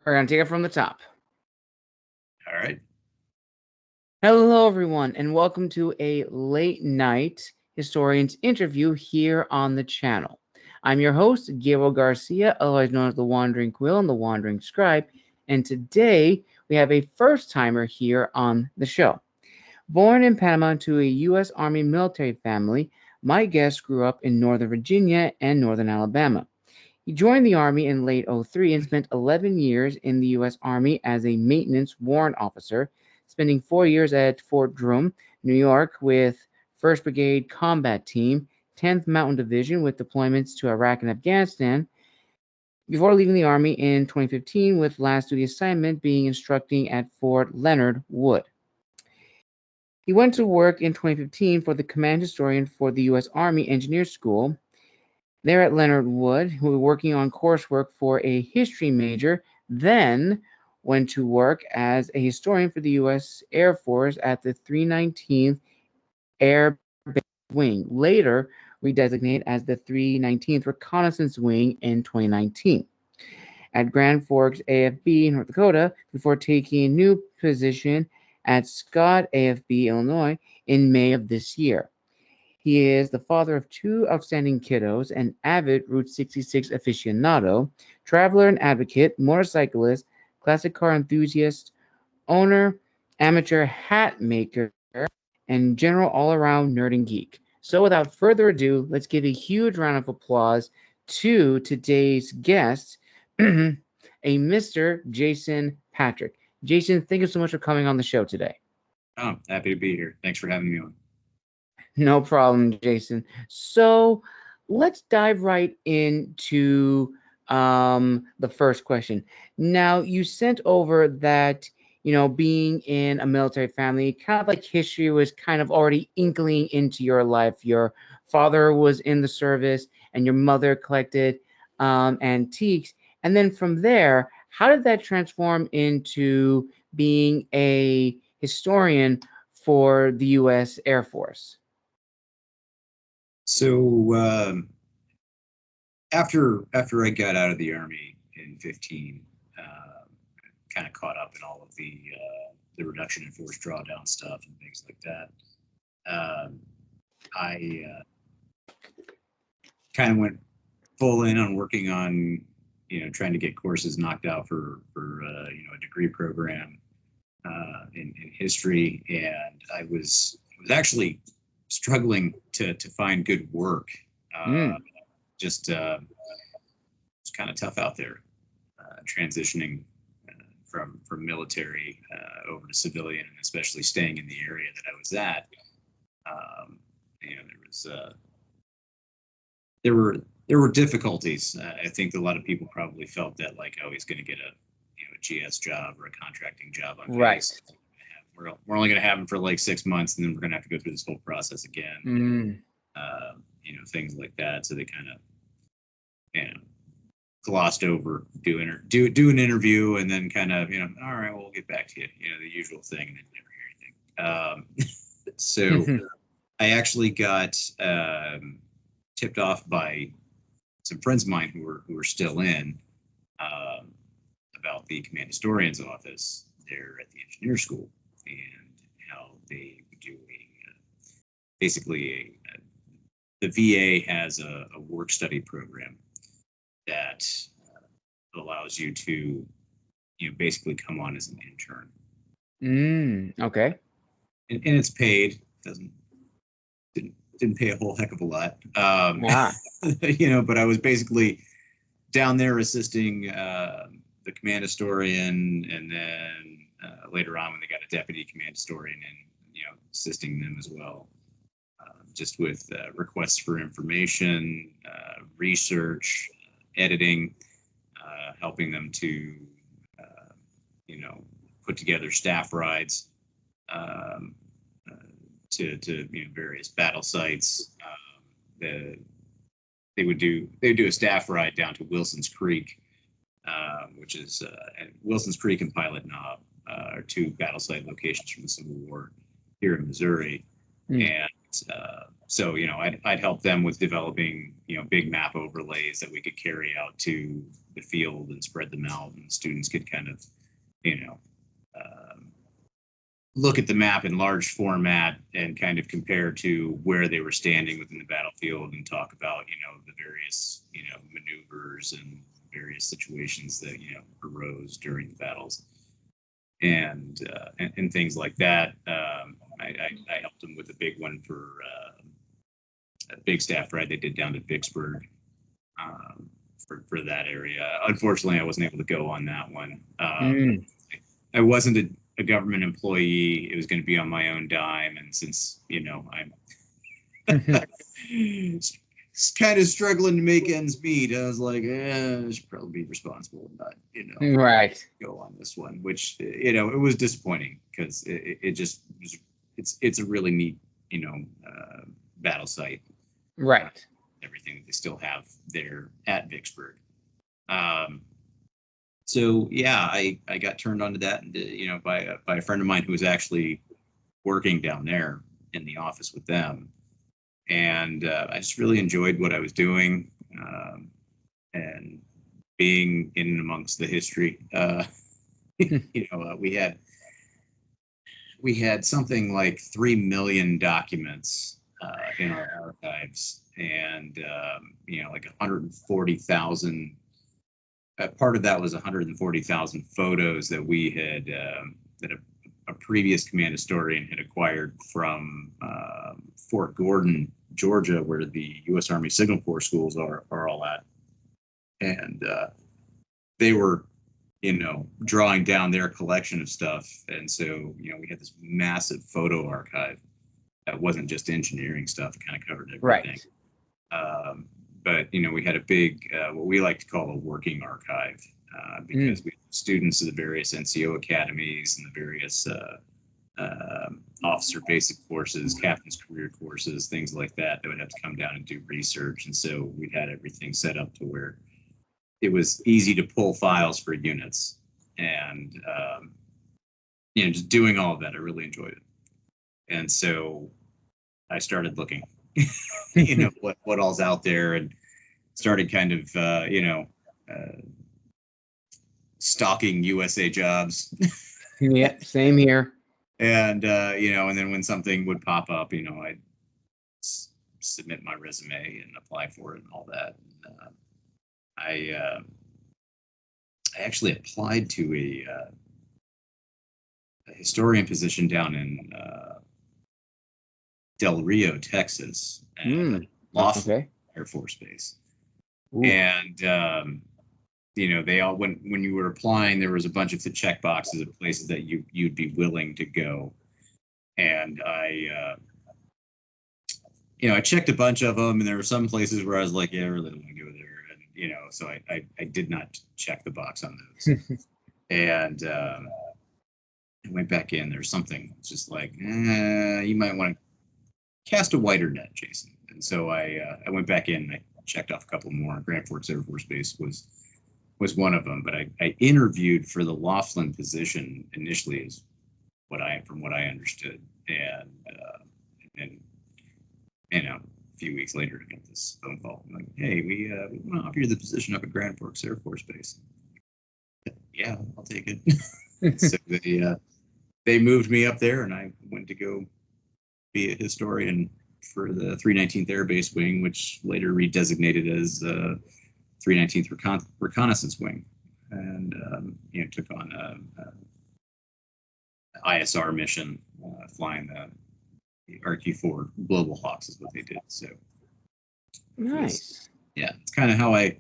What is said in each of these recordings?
We're going to take it from the top. All right. Hello, everyone, and welcome to a late night historians interview here on the channel. I'm your host, Gabriel Garcia, otherwise known as the Wandering Quill and the Wandering Scribe, and today we have a first timer here on the show. Born in Panama to a U.S. Army military family, my guest grew up in Northern Virginia and Northern Alabama. He joined the Army in late '03 and spent 11 years in the U.S. Army as a maintenance warrant officer, spending 4 years at Fort Drum, New York, with 1st Brigade Combat Team, 10th Mountain Division, with deployments to Iraq and Afghanistan, before leaving the Army in 2015 with last duty assignment being instructing at Fort Leonard Wood. He went to work in 2015 for the command historian for the U.S. Army Engineer School. There at Leonard Wood, who was working on coursework for a history major, then went to work as a historian for the U.S. Air Force at the 319th Air Base Wing, later redesignated as the 319th Reconnaissance Wing in 2019. At Grand Forks AFB, North Dakota, before taking a new position at Scott AFB, Illinois, in May of this year. He is the father of two outstanding kiddos, an avid Route 66 aficionado, traveler and advocate, motorcyclist, classic car enthusiast, owner, amateur hat maker, and general all-around nerd and geek. So without further ado, let's give a huge round of applause to today's guest, a Mr. Jason Patrick. Jason, thank you so much for coming on the show today. Oh, happy to be here. Thanks for having me on. No problem, Jason. So let's dive right into the first question. Now, you sent over that, being in a military family, kind of like history was kind of already inkling into your life. Your father was in the service and your mother collected antiques. And then from there, how did that transform into being a historian for the U.S. Air Force? So after I got out of the Army in 15, kind of caught up in all of the reduction in force drawdown stuff and things like that. I kind of went full in on working on trying to get courses knocked out for a degree program in history, and I was actually struggling to find good work. Just it's kind of tough out there, transitioning from military over to civilian, and especially staying in the area that I was at. There were difficulties. I think a lot of people probably felt that, like, oh, he's going to get a GS job or a contracting job on base. Right. We're only going to have him for like 6 months, and then we're going to have to go through this whole process again. Things like that. So they kind of, glossed over do an interview, and then kind of, all right, well, we'll get back to you. The usual thing, and then you never hear anything. So I actually got tipped off by some friends of mine who were still in about the command historian's office there at the engineer school, and how they do the VA has a work study program that allows you to basically come on as an intern. Okay. And it's paid. Didn't pay a whole heck of a lot. But I was basically down there assisting the command historian, and then later on when they got a deputy command historian, and assisting them as well, just with requests for information, research, editing, helping them to put together staff rides to various battle sites. They would do a staff ride down to Wilson's Creek, which is Wilson's Creek and Pilot Knob are two battle site locations from the Civil War here in Missouri. And So, I'd help them with developing, big map overlays that we could carry out to the field and spread them out, and students could kind of, look at the map in large format and kind of compare to where they were standing within the battlefield and talk about, the various, maneuvers and various situations that, arose during the battles and things like that. I helped them with a big one for a big staff ride they did down to Vicksburg for that area. Unfortunately, I wasn't able to go on that one. I wasn't a government employee. It was going to be on my own dime, and since I'm kind of struggling to make ends meet, I was like, I should probably be responsible and not right, go on this one, which it was disappointing because it just it's a really neat battle site, right. Everything that they still have there at Vicksburg. So yeah, I got turned on to that, and by a friend of mine who was actually working down there in the office with them, and I just really enjoyed what I was doing, and being in and amongst the history. We had something like 3 million documents in our archives, and like 140,000. Part of that was 140,000 photos that we had that a previous command historian had acquired from Fort Gordon, Georgia, where the U.S. Army Signal Corps schools are all at, and they were drawing down their collection of stuff, and so we had this massive photo archive that wasn't just engineering stuff; it kind of covered everything. Right. But we had a big, what we like to call a working archive, because we had students of the various NCO academies and the various officer basic courses, captain's career courses, things like that would have to come down and do research. And so we had everything set up to where it was easy to pull files for units. And just doing all of that, I really enjoyed it. And so I started looking. what all's out there, and started kind of stalking USA jobs. Yeah, same here. And and then when something would pop up, I'd submit my resume and apply for it and all that. I actually applied to a historian position down in Del Rio, Texas, and Laughlin Air Force Base. Ooh. And they all, when you were applying, there was a bunch of the check boxes of places that you'd be willing to go, and I checked a bunch of them, and there were some places where I was like, yeah, I really don't want to go there, and so I did not check the box on those. And I went back in. There's something just like, you might want to cast a wider net, Jason. And so I went back in and I checked off a couple more. Grand Forks Air Force Base was one of them, but I interviewed for the Laughlin position initially, is from what I understood, and a few weeks later I got this phone call like, hey, we want to offer you the position up at Grand Forks Air Force Base. Yeah, I'll take it. So they moved me up there, and I went to go be a historian for the 319th Air Base Wing, which later redesignated as 319th Reconnaissance Wing, and took on a ISR mission, flying the RQ-4 Global Hawks is what they did. So nice. It's kind of how I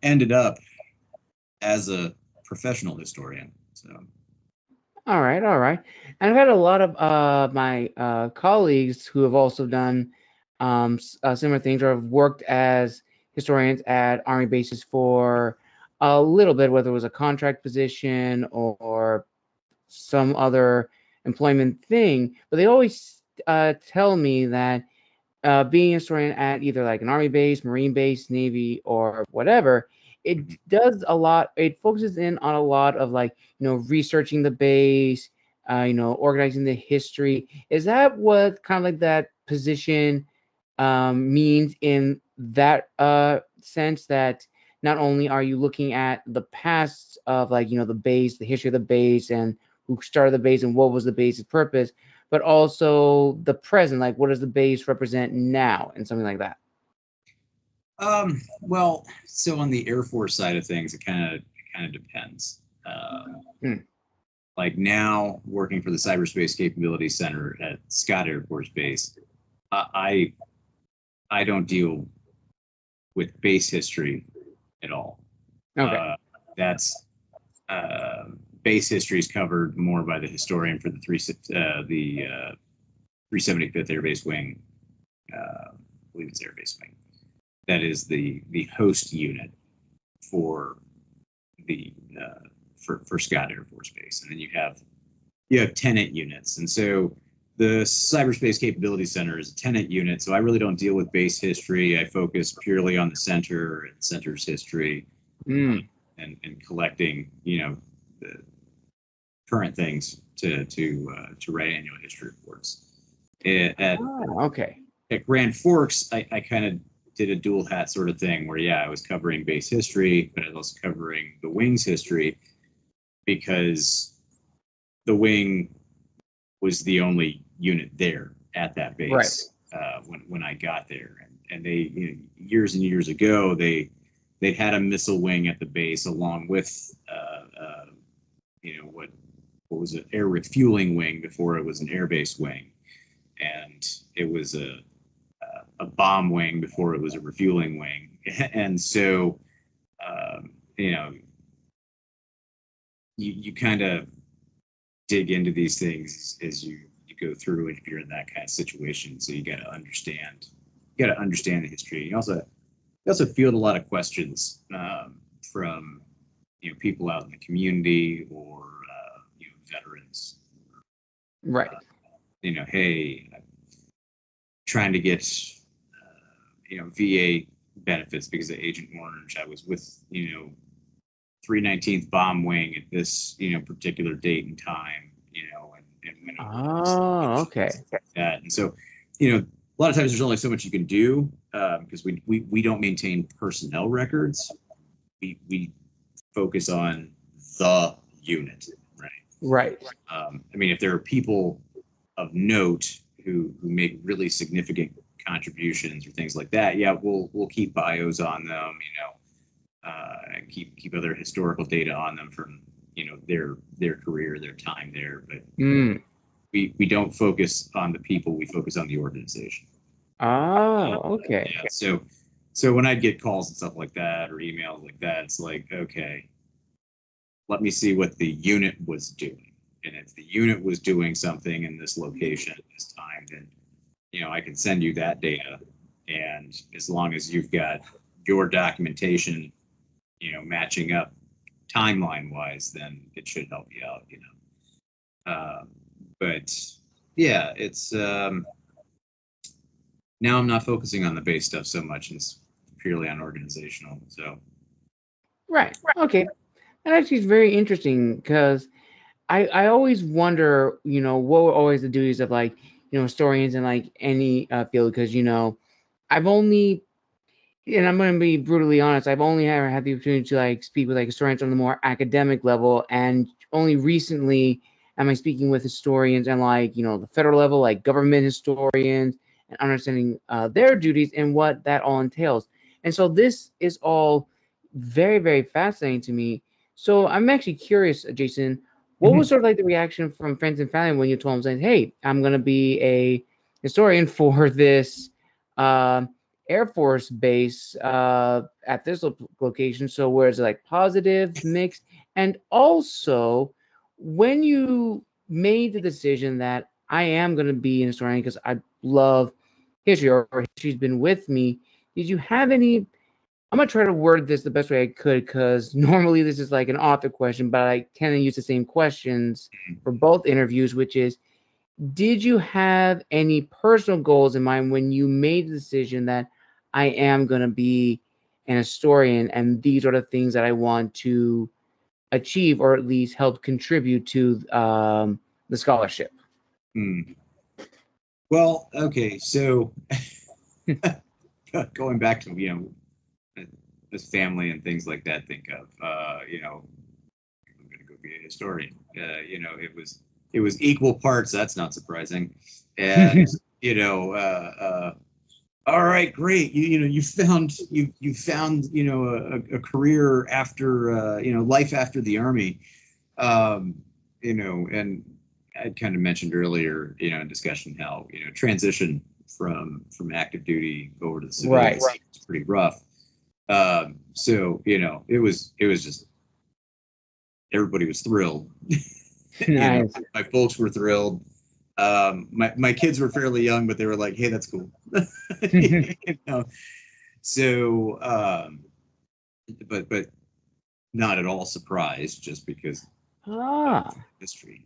ended up as a professional historian. So. All right. And I've had a lot of my colleagues who have also done similar things, or have worked as historians at Army bases for a little bit, whether it was a contract position or some other employment thing. But they always tell me that being a historian at either like an Army base, Marine base, Navy, or whatever, it does a lot. It focuses in on a lot of like, researching the base, organizing the history. Is that what kind of like that position means in that sense that not only are you looking at the past of like, the base, the history of the base, and who started the base and what was the base's purpose, but also the present, like what does the base represent now and something like that. Well, so on the Air Force side of things, it kind of depends. Like now, working for the Cyberspace Capability Center at Scott Air Force Base, I don't deal with base history at all. Okay. That's base history is covered more by the historian for the 375th Air Base Wing. I believe it's Air Base Wing. That is the host unit for the for Scott Air Force Base, and then you have tenant units, and so the Cyberspace Capability Center is a tenant unit. So I really don't deal with base history. I focus purely on the center and center's history, and collecting the current things to write annual history reports. Okay. At Grand Forks, I kind of did a dual hat sort of thing where, I was covering base history, but I was also covering the wing's history because the wing was the only unit there at that base when I got there. And they, years and years ago, they had a missile wing at the base along with, what was it, air refueling wing before it was an airbase wing. And it was a bomb wing before it was a refueling wing. And so, you kind of dig into these things as you go through, and if you're in that kind of situation. So you got to understand the history. You also field a lot of questions from people out in the community or veterans. Right. Hey, I'm trying to get VA benefits because of Agent Orange. I was with 319th Bomb Wing at this particular date and time. Okay. That. And so a lot of times there's only so much you can do because we don't maintain personnel records. We focus on the unit, right? Right. If there are people of note who make really significant contributions or things like that, we'll keep bios on them, keep other historical data on them from their career, their time there. But we don't focus on the people, we focus on the organization. Okay. So when I'd get calls and stuff like that or emails like that, it's like, okay, let me see what the unit was doing. And if the unit was doing something in this location at this time, then I can send you that data. And as long as you've got your documentation matching up timeline wise, then it should help you out. But it's now I'm not focusing on the base stuff so much. It's purely on organizational. So right. Okay. That actually is very interesting because I always wonder, what were always the duties of like, historians in like any field, because, I've only, and I'm going to be brutally honest, I've only ever had the opportunity to like speak with like historians on the more academic level, and only recently am I speaking with historians and like, the federal level, like government historians, and understanding their duties and what that all entails. And so this is all very, very fascinating to me. So I'm actually curious, Jason, what was sort of like the reaction from friends and family when you told them, saying, hey, I'm going to be a historian for this Air Force base at this location? So where is it like positive, mixed? And also, when you made the decision that I am going to be an historian because I love history, or history's been with me, did you have any? I'm going to try to word this the best way I could, because normally this is like an author question, but I tend to use the same questions for both interviews, which is, did you have any personal goals in mind when you made the decision that I am going to be an historian and these are the things that I want to achieve, or at least help contribute to the scholarship? Well, okay, so going back to this family and things like that. Think of I'm going to go be a historian. It was equal parts. That's not surprising, and all right, great. You found a career after life after the army. And I kind of mentioned earlier, in discussion how transition from active duty over to the civilian Right. is pretty rough. So it was just everybody was thrilled. Nice. My folks were thrilled. My kids were fairly young, but they were like, "Hey, that's cool." you know? So, but not at all surprised, just because Ah. of history.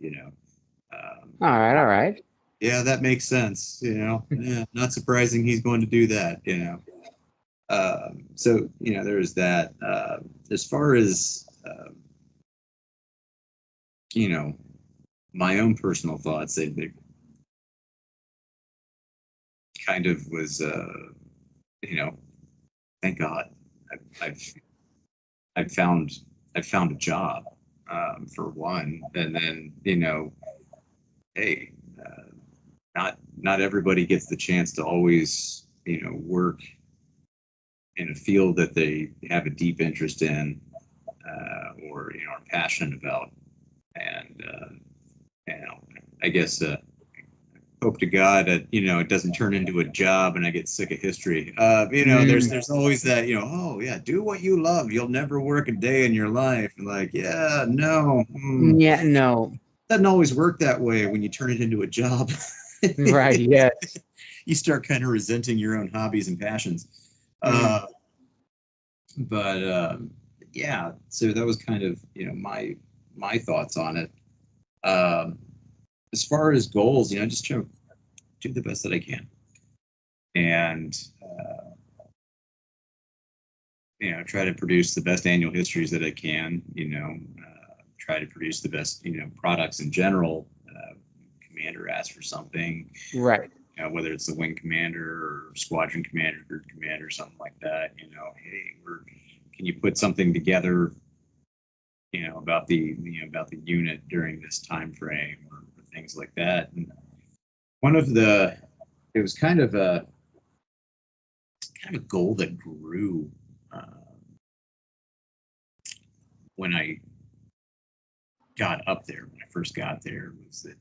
All right. All right. Yeah, that makes sense. Yeah, not surprising he's going to do that. So there's that. As far as my own personal thoughts, they kind of was, thank God, I've I've found I've found a job, for one, and then hey, not everybody gets the chance to always work in a field that they have a deep interest in, or are passionate about, and I guess. Hope to God that it doesn't turn into a job and I get sick of history. There's always that oh yeah, do what you love. You'll never work a day in your life. And like yeah, no, Yeah. No. doesn't always work that way when you turn it into a job. Right. Yes. You start kind of resenting your own hobbies and passions. Mm. But yeah, so that was kind of my thoughts on it. Um, as far as goals, just try to do the best that I can, and try to produce the best annual histories that I can. Try to produce the best products in general. Commander asks for something, Right. whether it's the wing commander or squadron commander, group commander, something like that. Hey, can you put something together? About the unit during this time frame, or things like that. And one of the it was kind of a goal that grew when I got up there. When I first got there, was that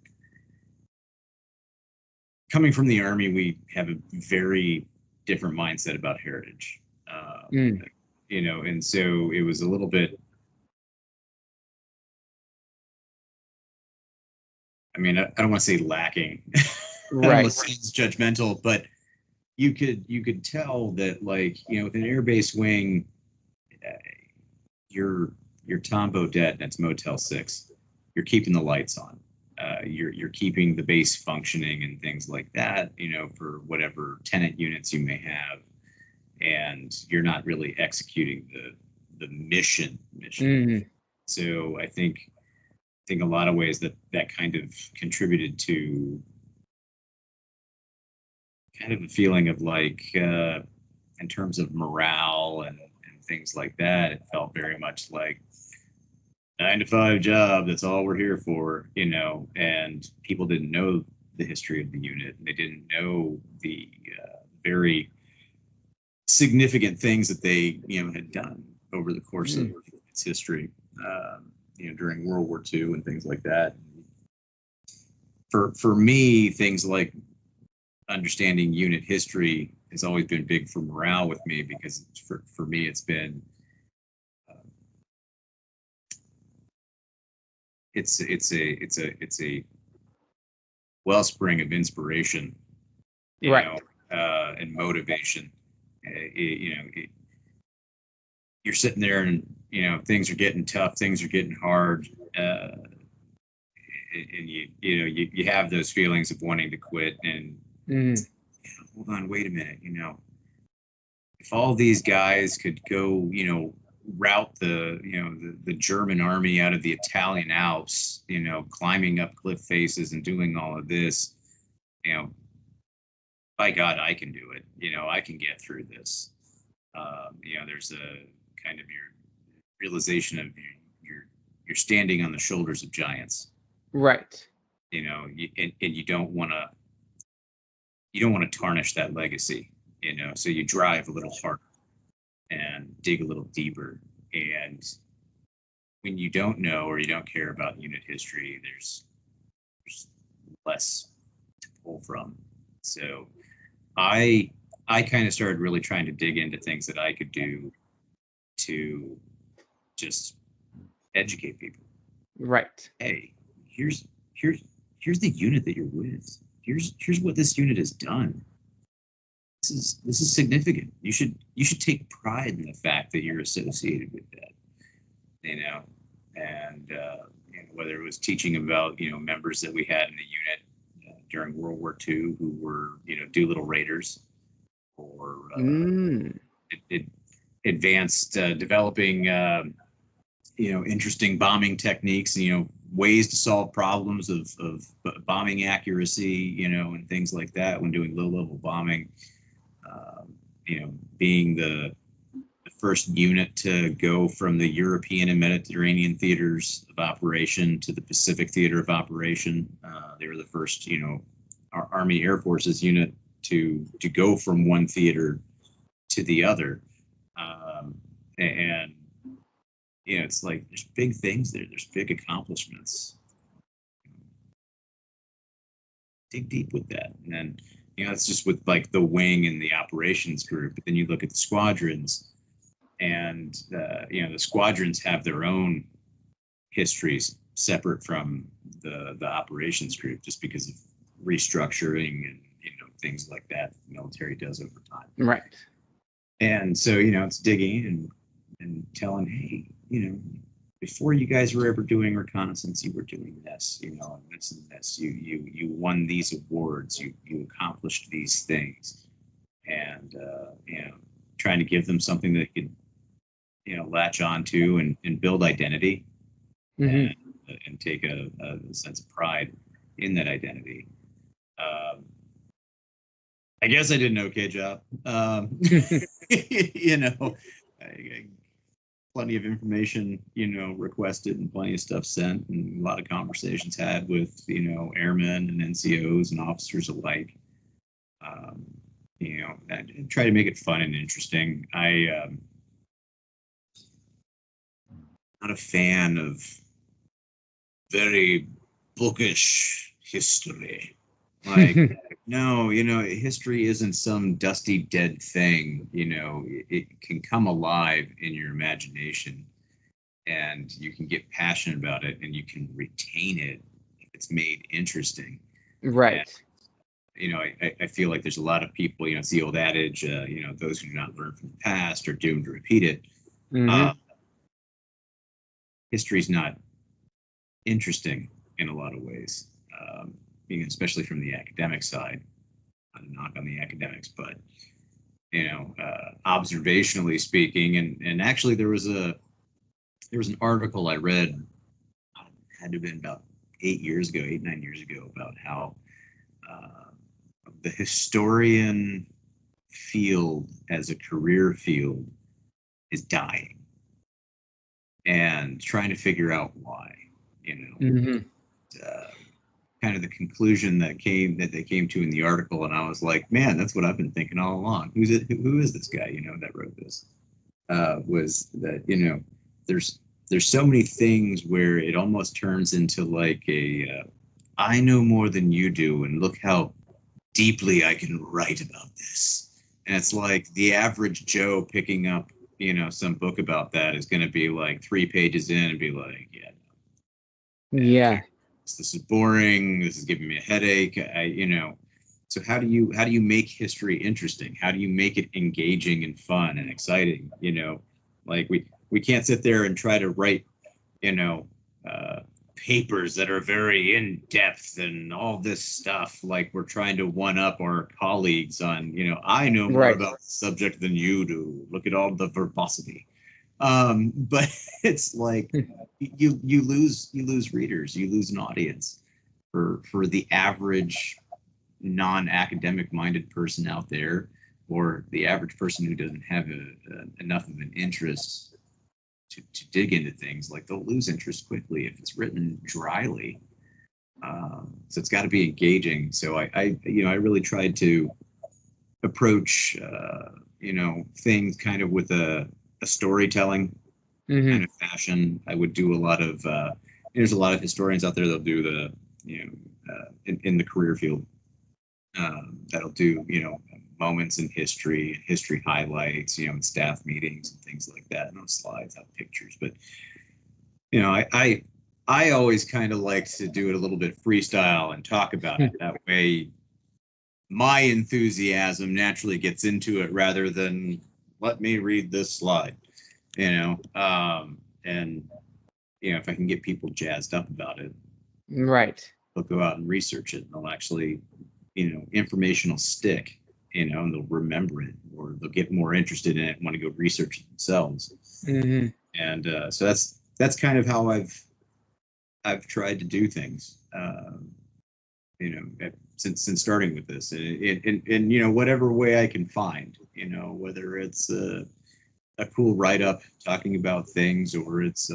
coming from the army, we have a very different mindset about heritage. Mm. And so it was a little bit. I mean, I don't want to say lacking. I don't want Right. to say it's judgmental, but you could tell that, like, with an air base wing, uh, your Tom Bodette and it's Motel 6. You're keeping the lights on. You're keeping the base functioning and things like that. For whatever tenant units you may have, and you're not really executing the mission. Mm. So I think a lot of ways that kind of contributed to kind of a feeling of like, in terms of morale and things like that, it felt very much like 9 to 5 job. That's all we're here for, and people didn't know the history of the unit. They didn't know the very significant things that they, had done over the course of Mm. its history, during World War II and things like that. For me, things like understanding unit history has always been big for morale with me, because for me it's been it's a wellspring of inspiration, Right. and motivation. You're sitting there and things are getting tough, things are getting hard, and you have those feelings of wanting to quit, and Mm. hold on, wait a minute, if all these guys could go, route the German army out of the Italian Alps, climbing up cliff faces and doing all of this, you know, by God, I can do it. I can get through this. There's a kind of your realization of you're standing on the shoulders of giants. Right. And you don't want to tarnish that legacy. So you drive a little harder and dig a little deeper. And when you don't know or you don't care about unit history, there's less to pull from. So I kind of started really trying to dig into things that I could do to just educate people. Right. Hey, here's the unit that you're with. Here's what this unit has done. This is significant. You should take pride in the fact that you're associated with that. And whether it was teaching about members that we had in the unit during World War II who were Doolittle Raiders, or advanced developing interesting bombing techniques, ways to solve problems of bombing accuracy, and things like that when doing low-level bombing. Being the first unit to go from the European and Mediterranean theaters of operation to the Pacific theater of operation. They were the first, our Army Air Forces unit to go from one theater to the other. And it's like there's big things there. There's big accomplishments. Dig deep with that. And then, it's just with like the wing and the operations group. But then you look at the squadrons, and the squadrons have their own histories separate from the operations group, just because of restructuring and things like that the military does over time. Right. And so it's digging and telling, hey, before you guys were ever doing reconnaissance, you were doing this, and this and this. You won these awards. You accomplished these things, and trying to give them something that could latch onto and build identity, and take a sense of pride in that identity. I guess I did an okay job. Plenty of information, requested, and plenty of stuff sent, and a lot of conversations had with, airmen and NCOs and officers alike. And try to make it fun and interesting. I'm not a fan of very bookish history. Like, no, history isn't some dusty, dead thing. It can come alive in your imagination, and you can get passionate about it, and you can retain it if it's made interesting. Right. And, I feel like there's a lot of people, it's the old adage, those who do not learn from the past are doomed to repeat it. History's not interesting in a lot of ways. Especially from the academic side. Not a knock on the academics, but observationally speaking, and actually there was an article I read, had to have been about 8, 9 years ago, about how the historian field as a career field is dying, and trying to figure out why. Kind of the conclusion that they came to in the article, and I was like, man, that's what I've been thinking all along. Who is this guy, that wrote this? Was that there's so many things where it almost turns into like I know more than you do, and look how deeply I can write about this. And it's like the average Joe picking up some book about that is going to be like 3 pages in and be like, yeah. This is boring. This is giving me a headache. So how do you make history interesting? How do you make it engaging and fun and exciting? Like we can't sit there and try to write, papers that are very in depth and all this stuff. Like we're trying to one up our colleagues on, I know more about the subject than you do. Look at all the verbosity. But it's like you lose readers, you lose an audience for the average non-academic minded person out there, or the average person who doesn't have enough of an interest to dig into things, like they'll lose interest quickly if it's written dryly. So it's got to be engaging. So I really tried to approach things kind of with a storytelling kind of fashion. I would do a lot of there's a lot of historians out there that'll do the in the career field that'll do moments in history highlights, in staff meetings and things like that, and on slides have pictures. But I always kind of like to do it a little bit freestyle and talk about it. That way my enthusiasm naturally gets into it rather than let me read this slide, and if I can get people jazzed up about it, right, they'll go out and research it, and they'll actually, information will stick, and they'll remember it, or they'll get more interested in it and want to go research it themselves. And so that's kind of how I've tried to do things, since starting with this, in whatever way I can find, whether it's a cool write-up talking about things, or it's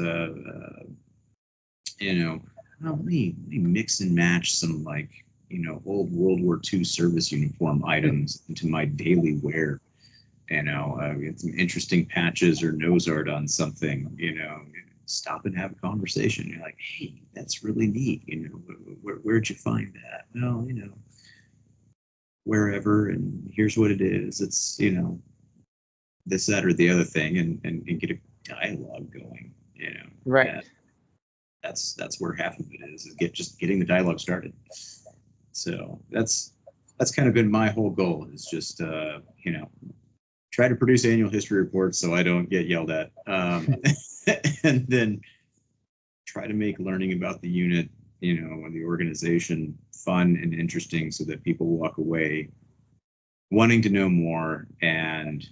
let me mix and match some old World War II service uniform items into my daily wear. Get some interesting patches or nose art on something. Stop and have a conversation. You're like, hey, that's really neat. Where'd you find that? Well, wherever, and here's what it is. It's this, that, or the other thing, and get a dialogue going. Right. And that's where half of it is getting the dialogue started. So that's kind of been my whole goal, is just try to produce annual history reports so I don't get yelled at, and then try to make learning about the unit, and the organization fun and interesting, so that people walk away wanting to know more and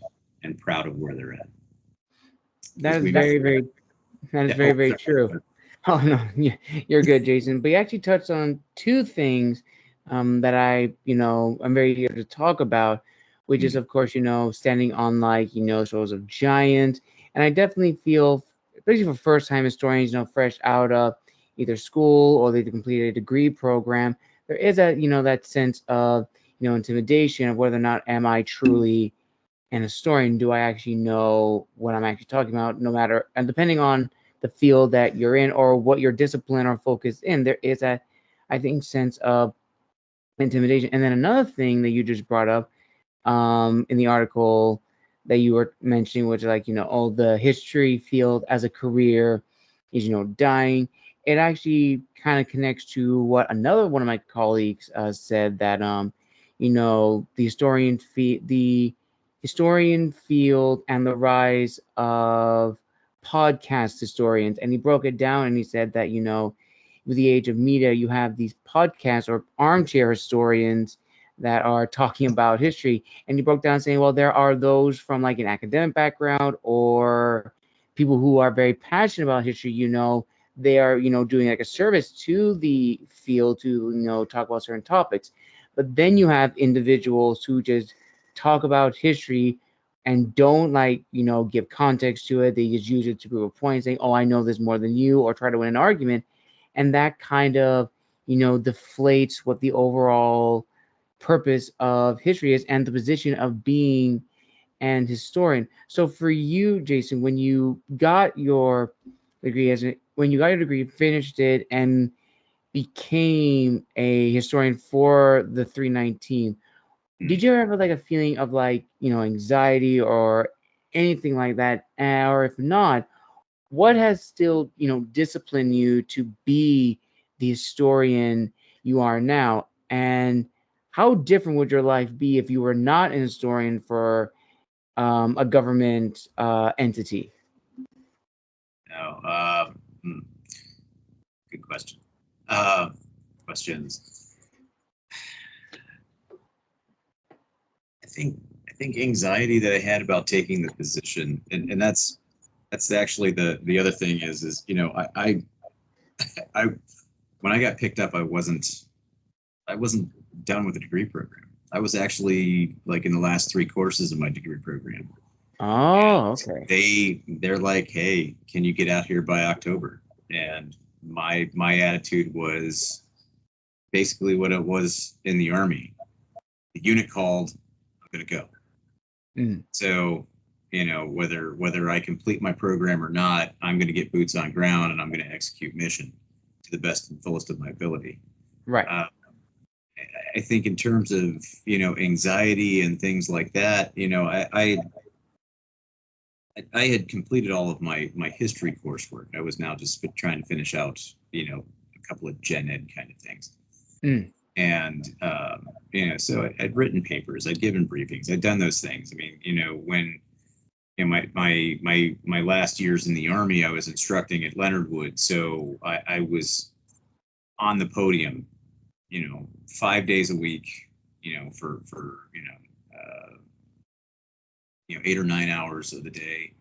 proud of where they're at. That is very true. Oh no, you're good, Jason. But you actually touched on two things that I'm very eager to talk about, which is, of course, standing on shows of giants. And I definitely feel, especially for first-time historians, fresh out of either school or they completed a degree program, there is that sense of intimidation of whether or not am I truly an historian. Do I actually know what I'm actually talking about? No matter, and depending on the field that you're in or what your discipline or focus in, there is a, I think, sense of intimidation. And then another thing that you just brought up in the article that you were mentioning, which is the history field as a career is dying. It actually kind of connects to what another one of my colleagues said, that the historian field and the rise of podcast historians. And he broke it down, and he said that with the age of media, you have these podcasts or armchair historians that are talking about history. And he broke down saying, well, there are those from an academic background or people who are very passionate about history. They are doing a service to the field to talk about certain topics. But then you have individuals who just talk about history and don't give context to it. They just use it to prove a point, saying, oh, I know this more than you, or try to win an argument. And that kind of deflates what the overall purpose of history is and the position of being an historian. So for you, Jason, when you got your degree, finished it, and became a historian for the 319, did you ever have a feeling of anxiety or anything like that? Or if not, what has still disciplined you to be the historian you are now? And how different would your life be if you were not an historian for a government entity? No, good question. Questions. I think anxiety that I had about taking the position, and that's actually the other thing is I when I got picked up, I wasn't done with the degree program. I was actually like in the last 3 courses of my degree program. Oh, okay. They're like, hey, can you get out here by October? And my attitude was basically what it was in the Army. The unit called, I'm gonna go. So, you know, whether I complete my program or not, I'm gonna get boots on ground and I'm gonna execute mission to the best and fullest of my ability. Right. I think in terms of, you know, anxiety and things like that, you know, I had completed all of my history coursework. I was now just trying to finish out, you know, a couple of gen ed kind of things. And, you know, so I'd written papers, I'd given briefings, I'd done those things. I mean, you know, when in my last years in the Army, I was instructing at Leonard Wood. So I was on the podium, you know, 5 days a week, you know, for you know, 8 or 9 hours of the day,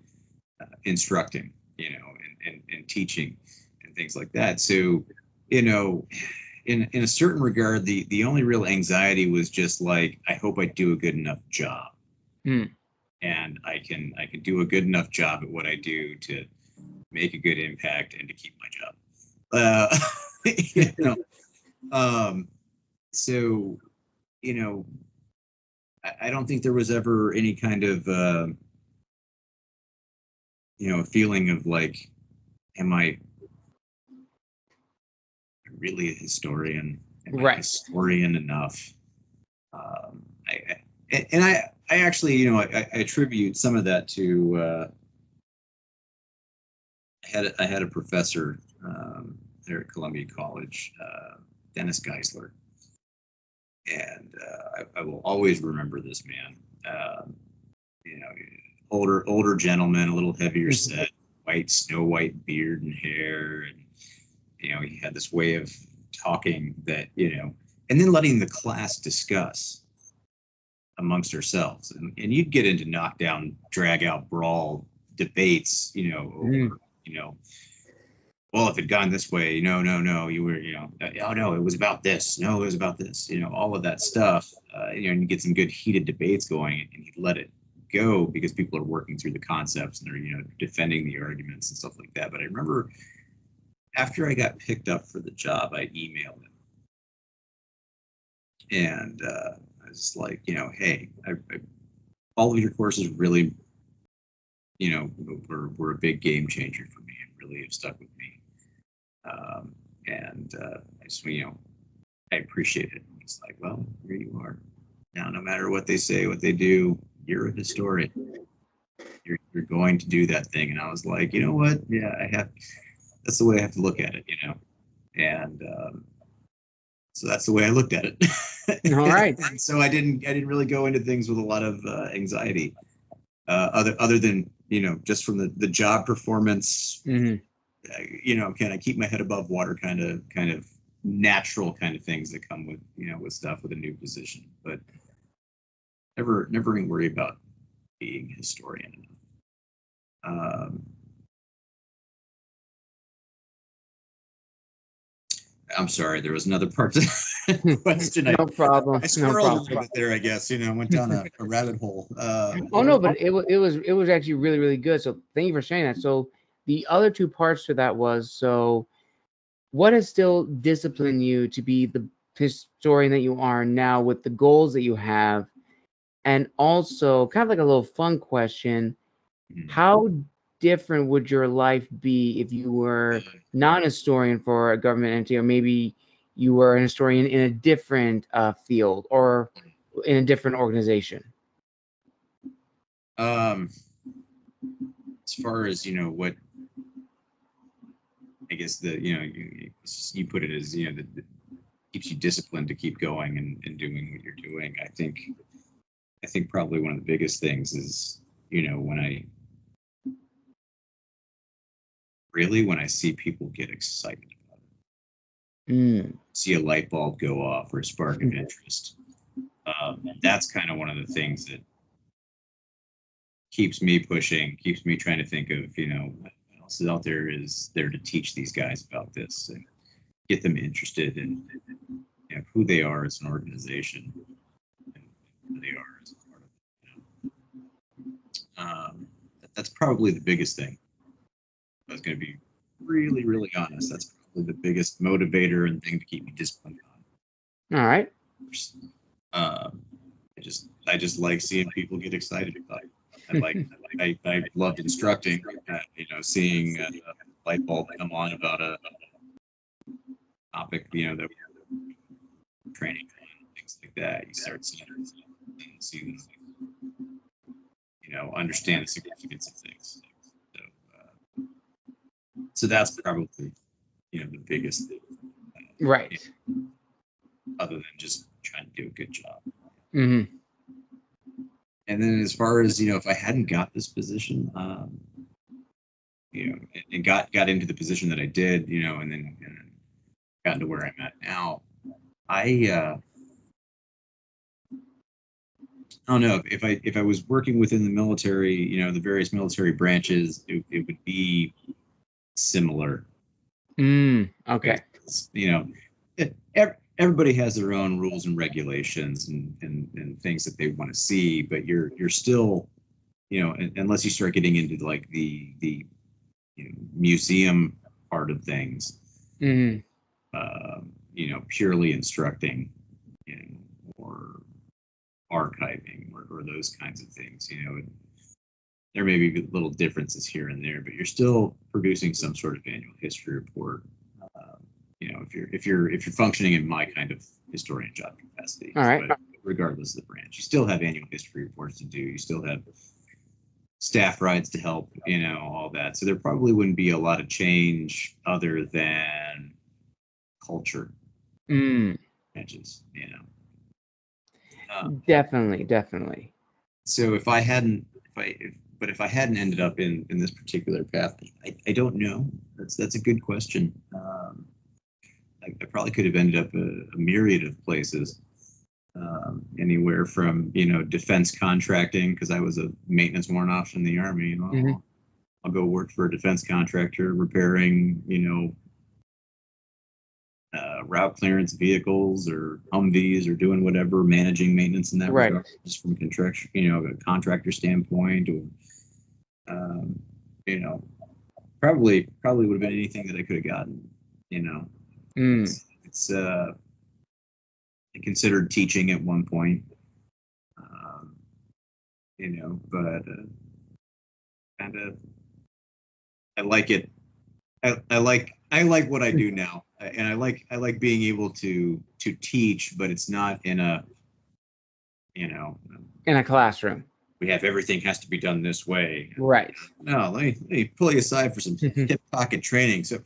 instructing, you know, and teaching and things like that. So, you know, in a certain regard, the only real anxiety was just like, I hope I do a good enough job. And I can do a good enough job at what I do to make a good impact and to keep my job. You know, so, you know, I don't think there was ever any kind of, you know, feeling of like, am I really a historian? Am I a historian enough? I actually, you know, I attribute some of that to, I had a professor there at Columbia College, Dennis Geisler. And I will always remember this man. You know, older gentleman, a little heavier set, snow white beard and hair, and you know, he had this way of talking that, you know, and then letting the class discuss amongst ourselves, and you'd get into knockdown, drag out, brawl debates, you know, over, you know, well, if it had gone this way, no, you were, you know, oh no, it was about this. No, it was about this. You know, all of that stuff. You know, and you get some good heated debates going, and you let it go because people are working through the concepts and they're, you know, defending the arguments and stuff like that. But I remember after I got picked up for the job, I emailed him, and I was just like, you know, hey, all of your courses really, you know, were a big game changer for me and really have stuck with me. And I just, you know, I appreciate it. It's like, well, here you are. Now, no matter what they say, what they do, you're a historian. You're going to do that thing. And I was like, you know what? Yeah, that's the way I have to look at it, you know? And so that's the way I looked at it. All right. And so I didn't really go into things with a lot of anxiety, other than, you know, just from the job performance. You know, can I keep my head above water kind of natural kind of things that come with, you know, with stuff with a new position, but never even worry about being a historian. I'm sorry, there was another part to the question. No problem. I squirreled a little bit there, I guess. You know, went down a rabbit hole. Oh no, but it was actually really, really good. So thank you for sharing that. So the other two parts to that was, so what has still disciplined you to be the historian that you are now with the goals that you have? And also, kind of like a little fun question, how different would your life be if you were not a historian for a government entity, or maybe you were an historian in a different field or in a different organization? As far as, you know, what, I guess you know, you put it as, you know, that keeps you disciplined to keep going and doing what you're doing. I think probably one of the biggest things is, you know, when I see people get excited about it, see a light bulb go off or a spark of interest. That's kind of one of the things that keeps me pushing, keeps me trying to think of, you know, what else is out there is there to teach these guys about this and get them interested and who they are as an organization, and who they are as a part of it. That's probably the biggest thing. I was going to be really, really honest. That's probably the biggest motivator and thing to keep me disciplined on. All right. I just like seeing people get excited about it. I loved instructing. Seeing a light bulb come on about a topic, that training things like that. You start seeing understand the significance of things. So that's probably the biggest thing. Right. Other than just trying to do a good job. Mm-hmm. And then as far as if I hadn't got this position, and got into the position that I did, and then got to where I'm at now, I don't know if I was working within the military, the various military branches, it would be similar. Okay. Everybody has their own rules and regulations and things that they want to see, but you're still, unless you start getting into like the museum part of things, purely instructing, or archiving or those kinds of things, there may be little differences here and there, but you're still producing some sort of annual history report. If you're functioning in my kind of historian job capacity, all right. But regardless of the branch, you still have annual history reports to do. You still have staff rides to help, all that. So there probably wouldn't be a lot of change other than culture branches, Definitely. So if I hadn't ended up in this particular path, I don't know. That's a good question. I probably could have ended up a myriad of places, anywhere from defense contracting, because I was a maintenance warrant officer in the Army. I'll go work for a defense contractor repairing route clearance vehicles or Humvees, or doing whatever, managing maintenance in that regard, just from a contractor standpoint, or probably would have been anything that I could have gotten. It's I considered teaching at one point, but kind of I like it. I like what I do now, and I like being able to teach, but it's not in a in a classroom. We have everything has to be done this way. Right. No, let me pull you aside for some hip pocket training. So,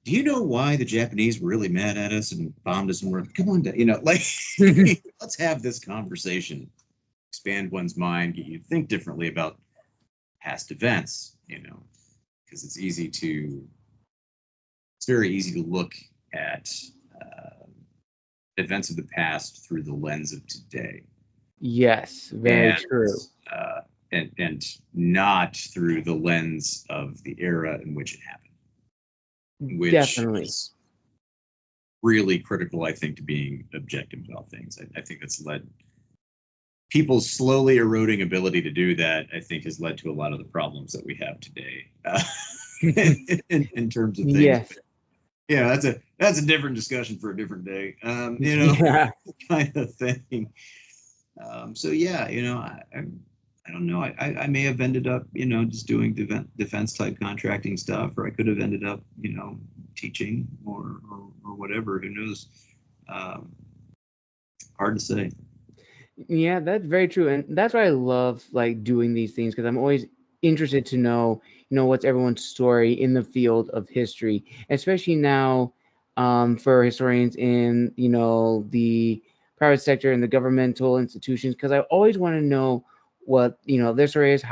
do you know why the Japanese were really mad at us and bombed us? And we're come on, let's have this conversation, expand one's mind, get you to think differently about past events. Because it's very easy to look at events of the past through the lens of today. Yes, very true. And not through the lens of the era in which it happened. Which Definitely is really critical, I think, to being objective about things. I think that's led people's slowly eroding ability to do that. I think has led to a lot of the problems that we have today, in terms of things. Yes. But, that's a different discussion for a different day. Kind of thing. So yeah, I don't know. I may have ended up, just doing defense type contracting stuff, or I could have ended up, teaching or whatever. Who knows? Hard to say. Yeah, that's very true, and that's why I love like doing these things, because I'm always interested to know, what's everyone's story in the field of history, especially now, for historians in the private sector and the governmental institutions, because I always want to know what their story is,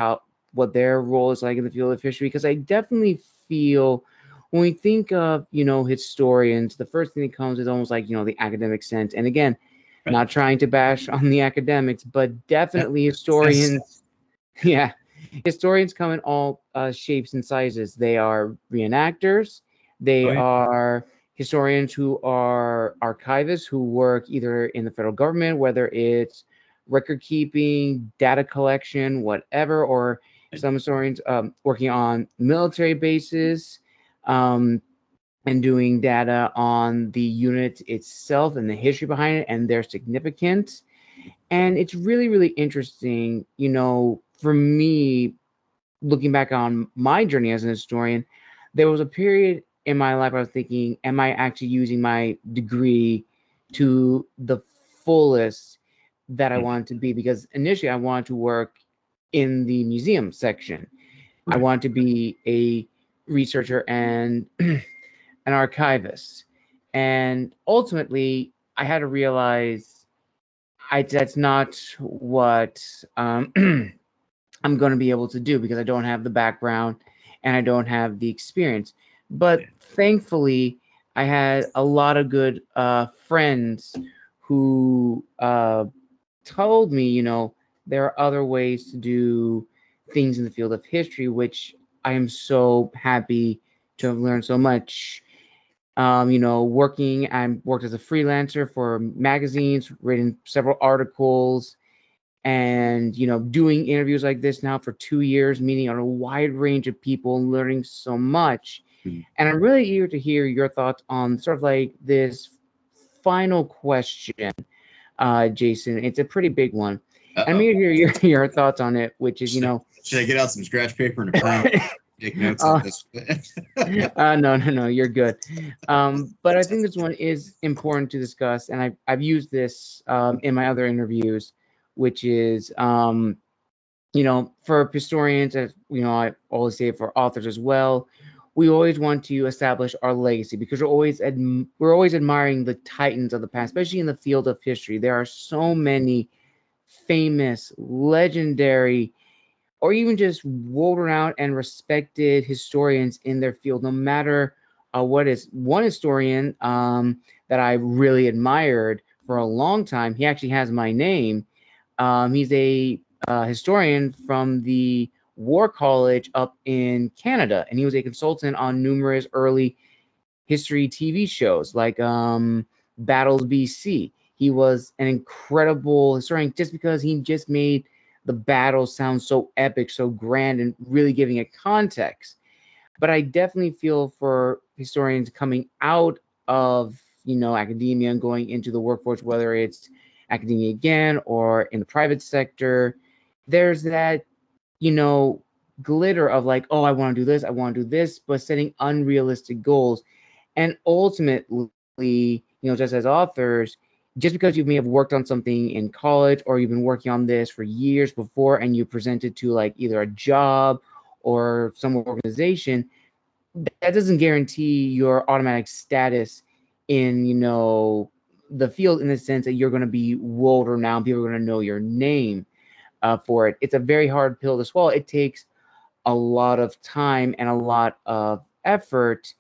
what their role is like in the field of history, because I definitely feel when we think of historians, the first thing that comes is almost like the academic sense, and again, not trying to bash on the academics, but definitely historians. Yeah, historians come in all shapes and sizes. They are reenactors. They are historians who are archivists who work either in the federal government, whether it's record keeping, data collection, whatever, or some historians working on military bases and doing data on the unit itself and the history behind it and their significance. And it's really, really interesting, for me, looking back on my journey as an historian, there was a period in my life I was thinking, am I actually using my degree to the fullest that I wanted to be? Because initially I wanted to work in the museum section. I wanted to be a researcher and an archivist. And ultimately, I had to realize that's not what I'm going to be able to do because I don't have the background and I don't have the experience. But thankfully, I had a lot of good friends who told me, there are other ways to do things in the field of history, which I am so happy to have learned so much. I worked as a freelancer for magazines, written several articles, and doing interviews like this now for 2 years, meeting on a wide range of people and learning so much. And I'm really eager to hear your thoughts on sort of like this final question, Jason. It's a pretty big one. I'm eager to hear your thoughts on it, which is, should I get out some scratch paper and a pen? Take notes on this. No, you're good. But I think this one is important to discuss, and I've used this in my other interviews, which is, for historians, as I always say for authors as well, we always want to establish our legacy because we're always admiring the titans of the past, especially in the field of history. There are so many famous, legendary, or even just world-renowned and respected historians in their field, no matter what is. One historian that I really admired for a long time, he actually has my name. He's a historian from the War College up in Canada, and he was a consultant on numerous early history TV shows like Battles BC. He was an incredible historian just because he just made the battle sound so epic, so grand, and really giving it context. But I definitely feel for historians coming out of academia and going into the workforce, whether it's academia again or in the private sector, there's that glitter of like, oh, I want to do this, I want to do this, but setting unrealistic goals. And ultimately, just as authors, just because you may have worked on something in college or you've been working on this for years before and you present it to like either a job or some organization, that doesn't guarantee your automatic status in the field, in the sense that you're going to be world renowned, people are going to know your name for it. It's a very hard pill to swallow. It takes a lot of time and a lot of effort,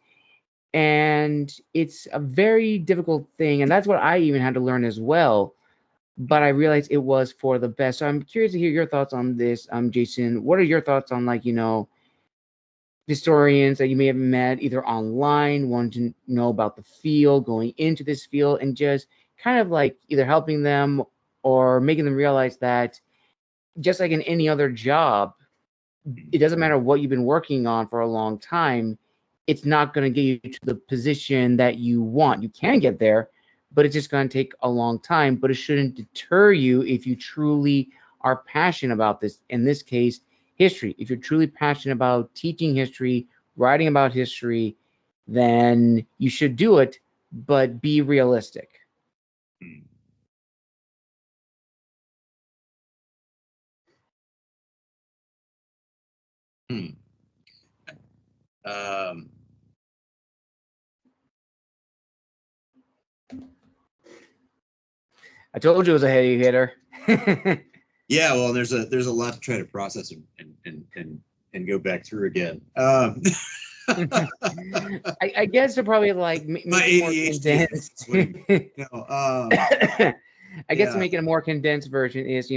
and it's a very difficult thing, and that's what I even had to learn as well. But I realized it was for the best. So I'm curious to hear your thoughts on this, Jason. What are your thoughts on like historians that you may have met either online, wanting to know about the field, going into this field, and just kind of like either helping them or making them realize that just like in any other job, it doesn't matter what you've been working on for a long time, it's not going to get you to the position that you want. You can get there, but it's just going to take a long time. But it shouldn't deter you if you truly are passionate about this. In this case, history. If you're truly passionate about teaching history, writing about history, then you should do it, but be realistic. I told you it was a heavy hitter. Yeah, well, there's a lot to try to process and go back through again. I guess to probably like make it more condensed. I guess to make it a more condensed version is,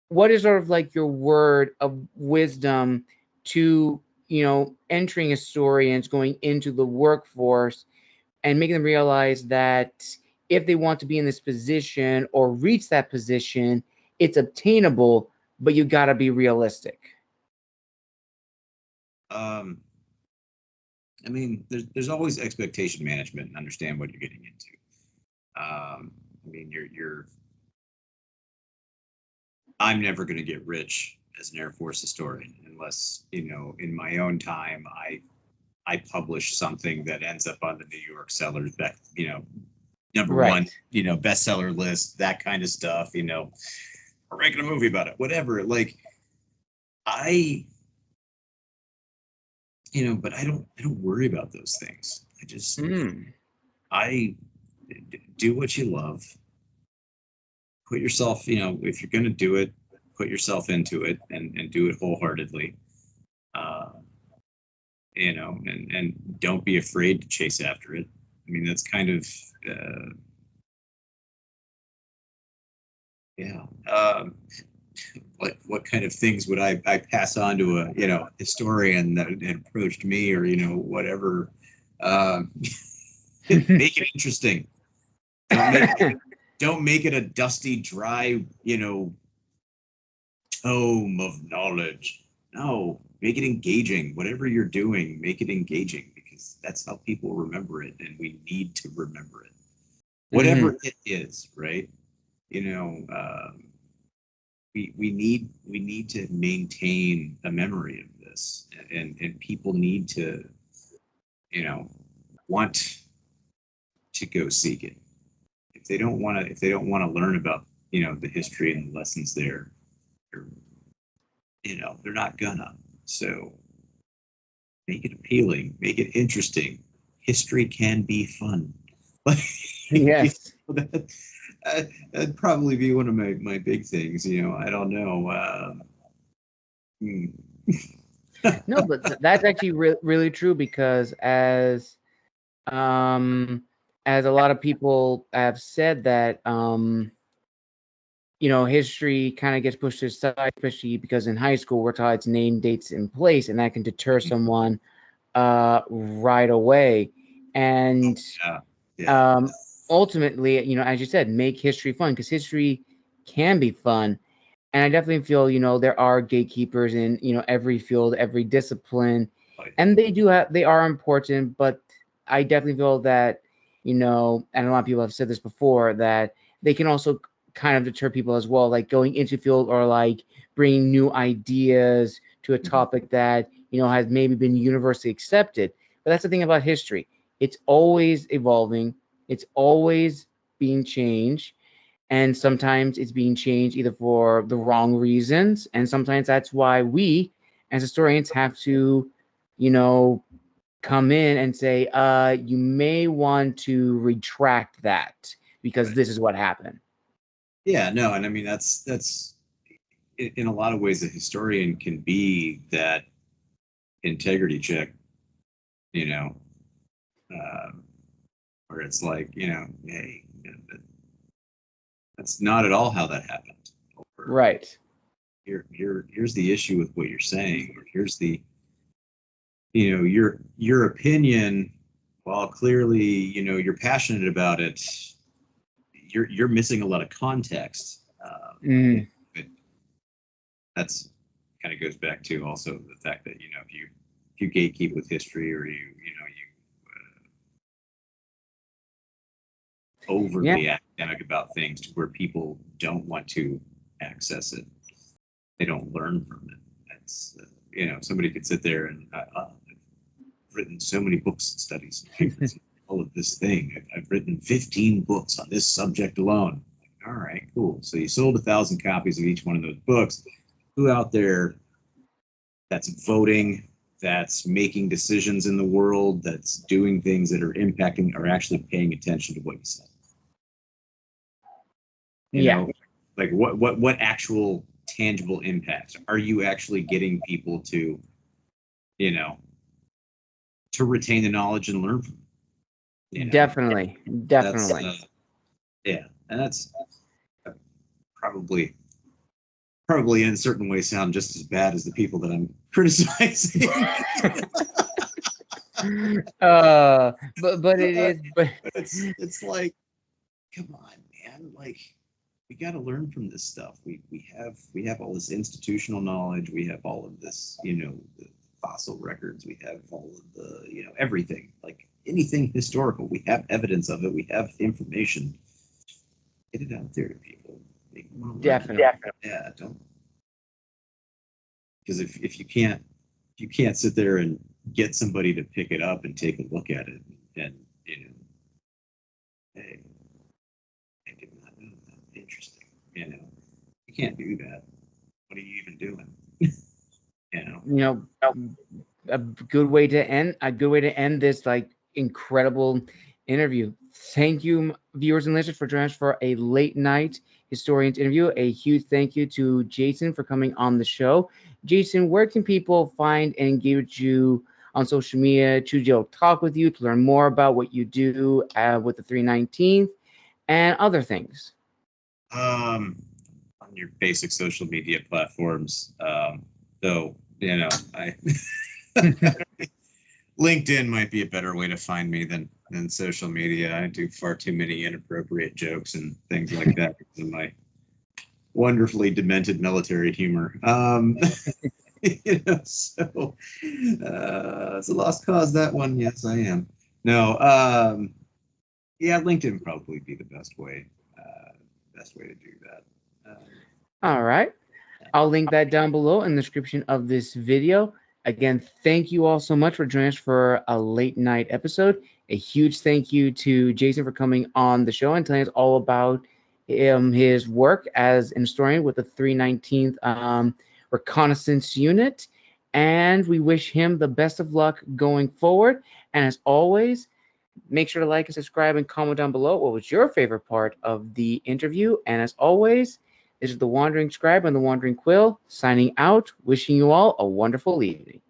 what is sort of like your word of wisdom to, entering historians, going into the workforce, and making them realize that if they want to be in this position or reach that position, it's obtainable, but you got to be realistic. I mean, there's always expectation management and understand what you're getting into. I mean, I'm never going to get rich as an Air Force historian unless, in my own time, I publish something that ends up on the New York sellers, number one, bestseller list, that kind of stuff, or making a movie about it, whatever. Like but I don't worry about those things. I just, I do what you love. Put yourself, if you're going to do it, put yourself into it and do it wholeheartedly. And don't be afraid to chase after it. I mean, that's kind of, what kind of things would I pass on to a historian that had approached me, or whatever. Make it interesting. Don't make it a dusty, dry tome of knowledge. No, make it engaging. Whatever you're doing, make it engaging, because that's how people remember it, and we need to remember it. Whatever it is, right? We need to maintain a memory of this, and people need to want to go seek it. If they don't want to learn about the history and the lessons there, they're not gonna. So make it appealing, make it interesting. History can be fun. Yes. That'd probably be one of my big things. I don't know. No, but that's actually really true, because as a lot of people have said that history kind of gets pushed to the side, especially because in high school we're taught it's name, dates, and place, and that can deter someone right away. And ultimately, as you said, make history fun, because history can be fun. And I definitely feel, there are gatekeepers in, every field, every discipline, and they are important. But I definitely feel that, and a lot of people have said this before, that they can also kind of deter people as well, like going into field, or like bringing new ideas to a topic that, has maybe been universally accepted. But that's the thing about history. It's always evolving. It's always being changed. And sometimes it's being changed either for the wrong reasons. And sometimes that's why we, as historians, have to, come in and say, you may want to retract that, because this is what happened. Yeah, no. And I mean, that's in a lot of ways, a historian can be that integrity check, where it's like, hey, that's not at all how that happened. Or, right. Here's the issue with what you're saying, or here's the, your opinion. While clearly, you're passionate about it, you're missing a lot of context. But that's kind of goes back to also the fact that if you gatekeep with history, or you overly academic about things to where people don't want to access it, they don't learn from it. That's somebody could sit there and I've written so many books and studies and all of this thing. I've written 15 books on this subject alone. All right, cool. So you sold 1,000 copies of each one of those books. Who out there that's voting, that's making decisions in the world, that's doing things that are impacting, are actually paying attention to what you said? Like what actual tangible impacts are you actually getting people to, to retain the knowledge and learn from it? Definitely. And that's probably in a certain way sound just as bad as the people that I'm criticizing. But it is, but it's like, come on, man, like we got to learn from this stuff. We have all this institutional knowledge. We have all of this, the fossil records. We have all of the, everything, like anything historical. We have evidence of it. We have information. Get it out there to people. Make them want to learn. definitely. Yeah, don't. Because if you can't sit there and get somebody to pick it up and take a look at it and hey, I did not know that. Interesting. You can't do that. What are you even doing? A good way to end this like incredible interview. Thank you, viewers and listeners, for joining us for a late night historians interview. A huge thank you to Jason for coming on the show. Jason, where can people find and engage with you on social media, to talk with you, to learn more about what you do with the 319th and other things? On your basic social media platforms. Though, I LinkedIn might be a better way to find me than social media. I do far too many inappropriate jokes and things like that because of my wonderfully demented military humor. So it's a lost cause, that one. Yes, I am. No, yeah, LinkedIn would probably be the best way to do that. All right. I'll link that down below in the description of this video. Again, thank you all so much for joining us for a late night episode. A huge thank you to Jason for coming on the show and telling us all about his work as an historian with the 319th Reconnaissance Unit. And we wish him the best of luck going forward. And as always, make sure to like and subscribe and comment down below what was your favorite part of the interview. And as always, this is the Wandering Scribe and the Wandering Quill signing out, wishing you all a wonderful evening.